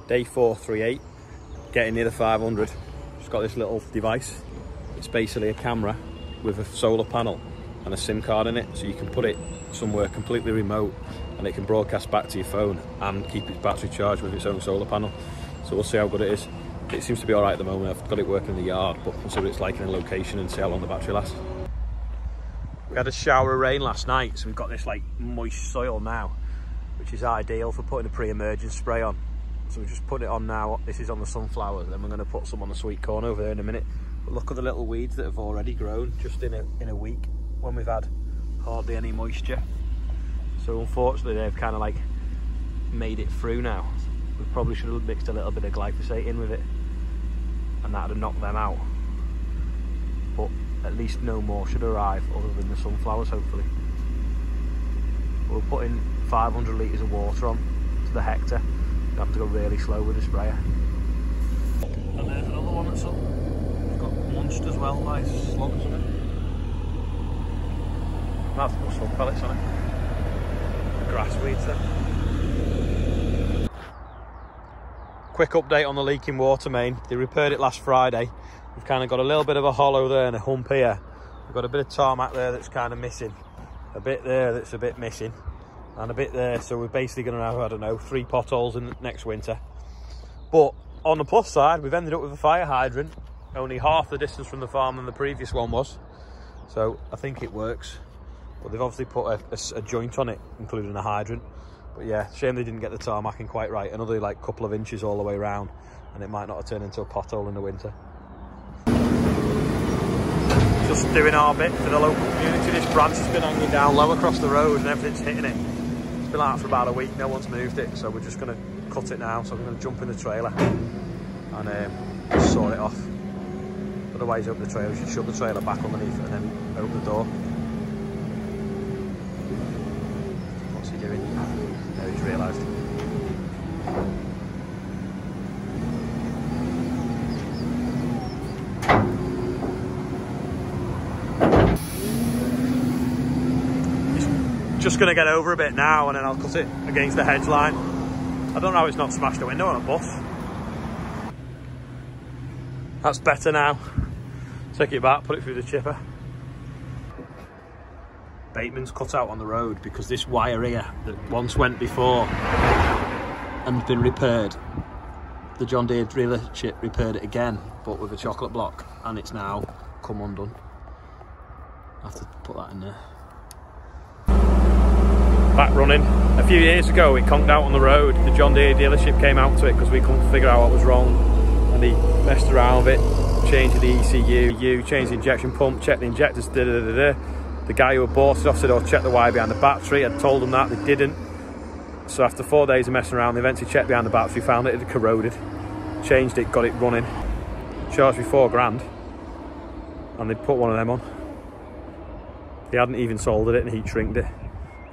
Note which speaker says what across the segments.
Speaker 1: Day438, getting near the 500. It's got this little device. It's basically a camera with a solar panel and a SIM card in it, so you can put it somewhere completely remote and it can broadcast back to your phone and keep its battery charged with its own solar panel. So we'll see how good it is. It seems to be all right at the moment. I've got it working in the yard, but we'll see what it's like in a location and see how long the battery lasts. We had a shower of rain last night, so we've got this like moist soil now, which is ideal for putting a pre-emergence spray on. So we just put it on now. This is on the sunflowers, then we're going to put some on the sweet corn over there in a minute. But look at the little weeds that have already grown just in a week when we've had hardly any moisture. So unfortunately they've kind of like made it through now. We probably should have mixed a little bit of glyphosate in with it, and that would have knocked them out. But at least no more should arrive other than the sunflowers, hopefully. We're putting 500 litres of water on to the hectare. You have to go really slow with the sprayer. And there's another one that's up. It's got munched as well by slugs on it. Might have to put slug pellets on it. Grass weeds there. Quick update on the leaking water main. They repaired it last Friday. We've kind of got a little bit of a hollow there and a hump here. We've got a bit of tarmac there that's kind of missing. A bit there that's a bit missing. And a bit there, so we're basically going to have, I don't know, 3 potholes in next winter. But on the plus side, we've ended up with a fire hydrant, only half the distance from the farm than the previous one was. So I think it works. But they've obviously put a joint on it, including a hydrant. But yeah, shame they didn't get the tarmacking quite right. Another like couple of inches all the way around, and it might not have turned into a pothole in the winter. Just doing our bit for the local community. This branch has been hanging down low across the road and everything's hitting it. It's been like that for about a week, no one's moved it, so we're just going to cut it now. So I'm going to jump in the trailer and saw it off. Otherwise, open the trailer, we should shove the trailer back underneath and then open the door. What's he doing? No, he's realised. Just going to get over a bit now and then I'll cut it against the hedge line. I don't know how it's not smashed a window on a bus. That's better now. Take it back, put it through the chipper. Bateman's cut out on the road because this wire here that once went before and been repaired, the John Deere dealership repaired it again, but with a chocolate block, and it's now come undone. I have to put that in there. Back running. A few years ago it conked out on the road. The John Deere dealership came out to it because we couldn't figure out what was wrong, and he messed around with it, changed the ECU, changed the injection pump, checked the injectors, The guy who had bought it off said, "Oh, check the wire behind the battery." I'd told them that, they didn't. So after 4 days of messing around, they eventually checked behind the battery, found it had corroded, changed it, got it running, charged me £4 grand, and they put one of them on. They hadn't even soldered it and heat shrinked it.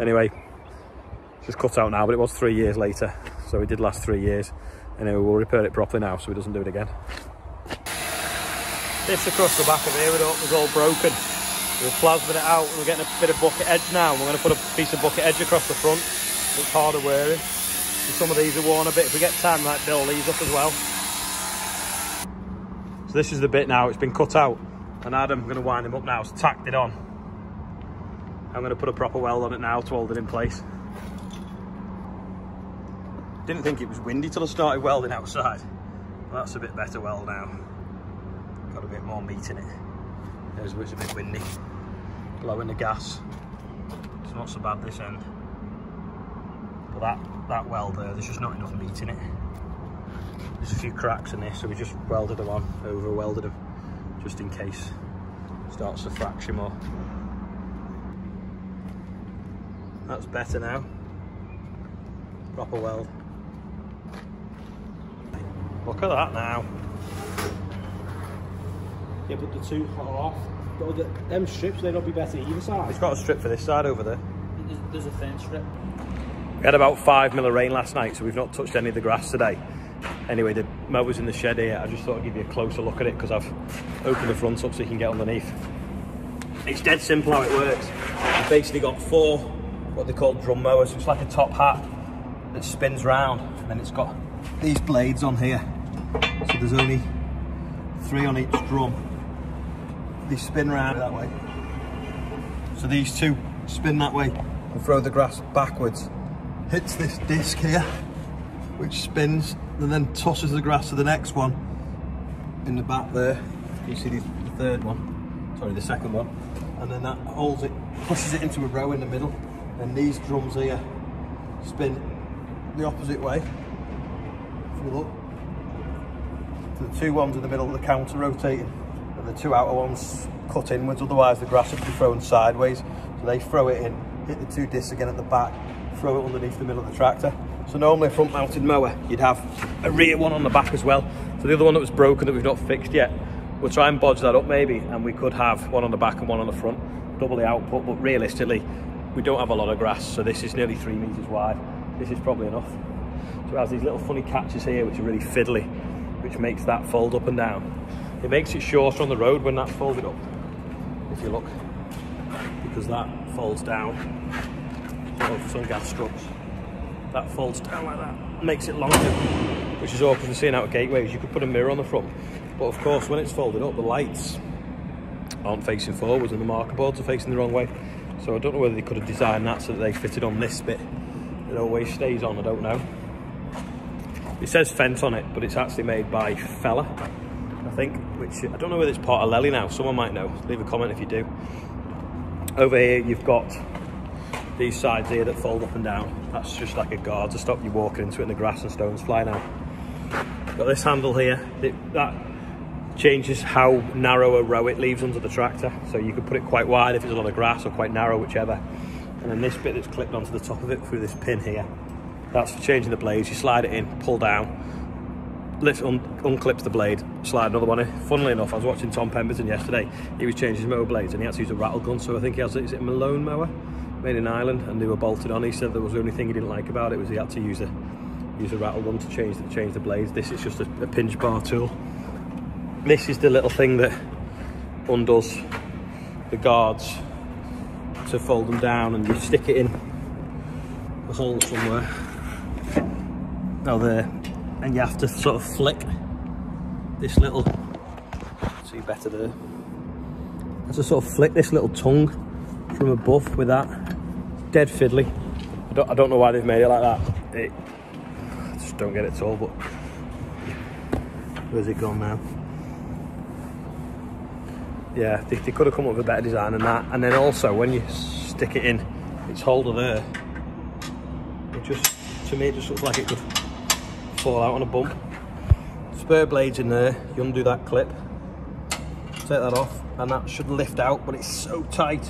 Speaker 1: Anyway, it's just cut out now, but it was 3 years later, so it did last 3 years. Anyway, we'll repair it properly now so it doesn't do it again. This across the back of here was all broken. We're plasming it out and we're getting a bit of bucket edge now. We're going to put a piece of bucket edge across the front. It's harder wearing. And some of these are worn a bit. If we get time, we might build these up as well. So this is the bit now. It's been cut out. And Adam, I'm going to wind him up now. It's tacked it on. I'm going to put a proper weld on it now to hold it in place. Didn't think it was windy till I started welding outside. Well, that's a bit better weld now. Got a bit more meat in it. There's where it's a bit windy. Blowing the gas. It's not so bad this end. But that weld there, there's just not enough meat in it. There's a few cracks in this, so we just welded them on, over welded them, just in case it starts to fracture more. That's better now. Proper weld. Look at that now. Yeah, but the two are off. Them strips, they'd not be better either side. It's got a strip for this side over there.
Speaker 2: There's a thin strip.
Speaker 1: We had about 5 mil of rain last night, so we've not touched any of the grass today. Anyway, the mower's in the shed here. I just thought I'd give you a closer look at it because I've opened the front up so you can get underneath. It's dead simple how it works. You've basically got 4 what they call drum mowers. It's like a top hat that spins round, and then it's got these blades on here. So there's only 3 on each drum. They spin round that way. So these 2 spin that way and throw the grass backwards. Hits this disc here, which spins and then tosses the grass to the next one in the back there. You see the third one, sorry, the second one. And then that holds it, pushes it into a row in the middle. And these drums here spin the opposite way. If you look, so the 2 ones in the middle are the counter rotating, and the 2 outer ones cut inwards, otherwise the grass would be thrown sideways. So they throw it in, hit the 2 discs again at the back, throw it underneath the middle of the tractor. So normally a front mounted mower, you'd have a rear one on the back as well. So the other one that was broken that we've not fixed yet, we'll try and bodge that up maybe, and we could have one on the back and one on the front, double the output, but realistically, we don't have a lot of grass, so this is nearly 3 meters wide. This is probably enough. So it has these little funny catches here, which are really fiddly, which makes that fold up and down. It makes it shorter on the road when that's folded up, if you look, because that folds down. Focus on gas struts. That folds down like that, makes it longer, which is awkward for seeing out of gateways. You could put a mirror on the front, but of course when it's folded up, the lights aren't facing forwards and the marker boards are facing the wrong way. So I don't know whether they could have designed that so that they fitted on this bit. It always stays on, I don't know. It says Fendt on it, but it's actually made by Fella, I think, which I don't know whether it's part of Lely now. Someone might know. Leave a comment if you do. Over here you've got these sides here that fold up and down. That's just like a guard to stop you walking into it and the grass and stones flying out. Got this handle here. That changes how narrow a row it leaves under the tractor. So you could put it quite wide if there's a lot of grass, or quite narrow, whichever. And then this bit that's clipped onto the top of it through this pin here, that's for changing the blades. You slide it in, pull down, lift, unclips the blade, slide another one in. Funnily enough, I was watching Tom Pemberton yesterday. He was changing his mower blades and he had to use a rattle gun. So I think he has, is it a Malone mower? Made in Ireland, and they were bolted on. He said that was the only thing he didn't like about it was he had to use a rattle gun to change the blades. This is just a pinch bar tool. This is the little thing that undoes the guards to fold them down, and you stick it in the hole somewhere. Now there, and you have to sort of flick this little, see better there. You have to sort of flick this little tongue from above with that. Dead fiddly. I don't know why they've made it like that. I just don't get it at all, but where's it gone now? Yeah, they could have come up with a better design than that. And then also when you stick it in its holder there, it just, to me, it just looks like it could fall out on a bump. Spare blades in there, you undo that clip, take that off, and that should lift out, but it's so tight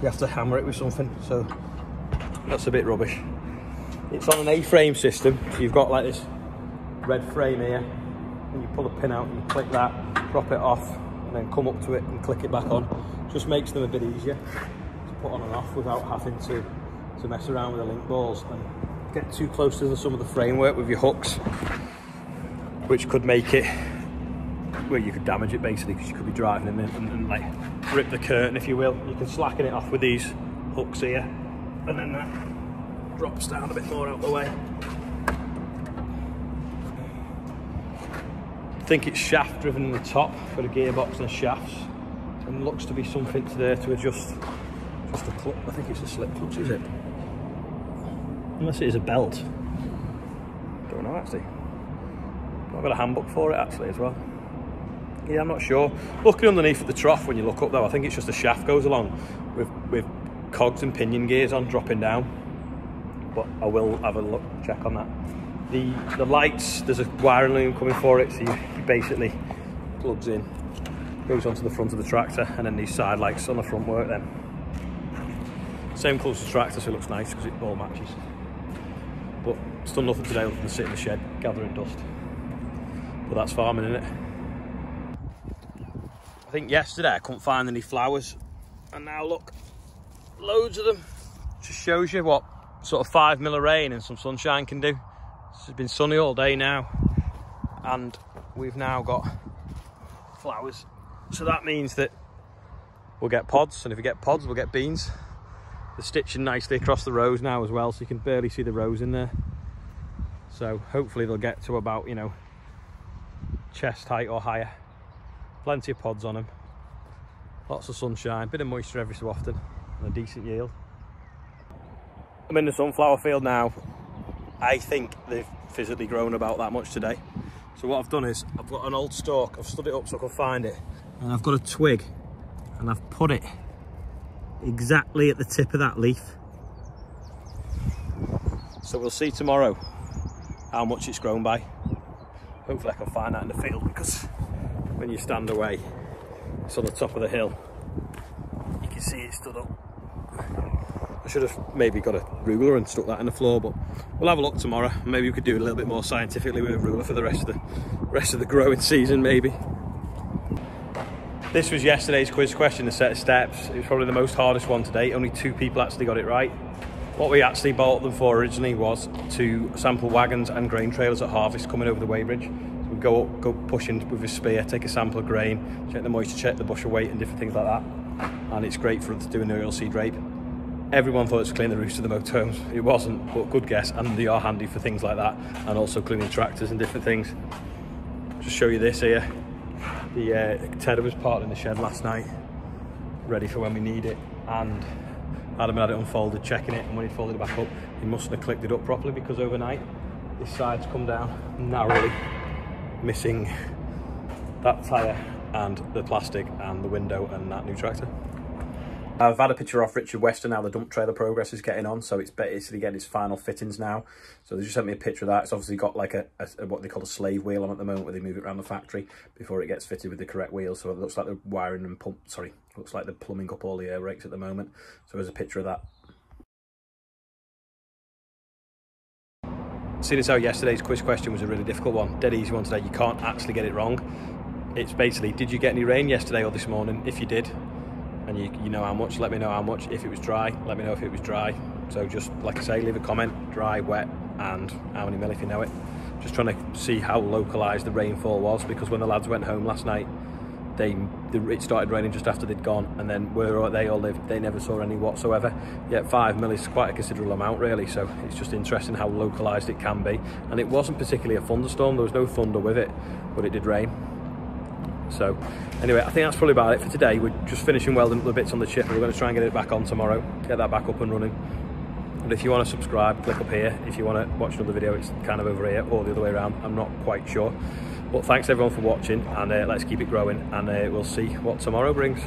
Speaker 1: you have to hammer it with something, so that's a bit rubbish. It's on an A-frame system, so you've got like this red frame here, and you pull a pin out and you click that, drop it off, and then come up to it and click it back on. Just makes them a bit easier to put on and off without having to mess around with the link balls and get too close to some of the framework with your hooks, which could make it where you could damage it basically, because you could be driving in and like rip the curtain, if you will. You can slacken it off with these hooks here, and then that drops down a bit more out the way. I think it's shaft driven in the top for the gearbox and the shafts, and looks to be something there to adjust just a clutch. I think it's a slip clutch, is it? Unless it is a belt. Don't know actually. I've got a handbook for it actually as well. Yeah, I'm not sure. Looking underneath at the trough when you look up though, I think it's just the shaft goes along with cogs and pinion gears on dropping down. But I will have a look, check on that. The lights, there's a wiring loom coming for it, so you basically plugs in, goes onto the front of the tractor, and then these side lights on the front work then. Same colour as the tractor, so it looks nice because it all matches. But it's done nothing today other than sit in the shed gathering dust. But that's farming, isn't it? I think yesterday I couldn't find any flowers, and now look, loads of them. Just shows you what sort of 5 mil of rain and some sunshine can do. It's been sunny all day now, and we've now got flowers. So that means that we'll get pods, and if we get pods, we'll get beans. They're stitching nicely across the rows now as well, so you can barely see the rows in there. So hopefully they'll get to about, you know, chest height or higher. Plenty of pods on them, lots of sunshine, bit of moisture every so often, and a decent yield. I'm in the sunflower field now. I think they've physically grown about that much today. So what I've done is I've got an old stalk, I've stood it up so I can find it, and I've got a twig and I've put it exactly at the tip of that leaf. So we'll see tomorrow how much it's grown by. Hopefully I can find that in the field, because when you stand away, it's on the top of the hill. You can see it stood up. I should have maybe got a ruler and stuck that in the floor, but we'll have a look tomorrow. Maybe we could do it a little bit more scientifically with a ruler for the rest of the growing season, maybe. This was yesterday's quiz question, a set of steps. It was probably the most hardest one to date. Only 2 people actually got it right. What we actually bought them for originally was to sample wagons and grain trailers at harvest coming over the weighbridge. So we'd go up, go pushing with a spear, take a sample of grain, check the moisture, check the bushel weight and different things like that. And it's great for us to do an oilseed rape. Everyone thought it was cleaning the roofs of the motorhomes. It wasn't, but good guess, and they are handy for things like that, and also cleaning tractors and different things. Just show you this here. The tedder was parked in the shed last night, ready for when we need it, and Adam had it unfolded, checking it, and when he folded it back up, he mustn't have clicked it up properly, because overnight this side's come down narrowly, missing that tyre and the plastic and the window and that new tractor. I've had a picture off Richard Weston how the dump trailer progress is getting on, so it's basically getting its final fittings now. So they just sent me a picture of that. It's obviously got like a what they call a slave wheel on at the moment, where they move it around the factory before it gets fitted with the correct wheel. So it looks like they're wiring and looks like they're plumbing up all the air rakes at the moment. So there's a picture of that. Seeing as how yesterday's quiz question was a really difficult one, dead easy one today, you can't actually get it wrong. It's basically, did you get any rain yesterday or this morning? If you did, and you know how much, let me know how much. If it was dry, let me know if it was dry. So just, like I say, leave a comment, dry, wet, and how many mil if you know it. Just trying to see how localised the rainfall was, because when the lads went home last night, it started raining just after they'd gone, and then where they all lived, they never saw any whatsoever. Yet 5 mil is quite a considerable amount, really, so it's just interesting how localised it can be. And it wasn't particularly a thunderstorm, there was no thunder with it, but it did rain. So anyway, I think that's probably about it for today. We're just finishing welding up the bits on the chipper. We're going to try and get it back on tomorrow, get that back up and running. And if you want to subscribe, click up here. If you want to watch another video, it's kind of over here or the other way around, I'm not quite sure. But thanks everyone for watching, and let's keep it growing, and we'll see what tomorrow brings.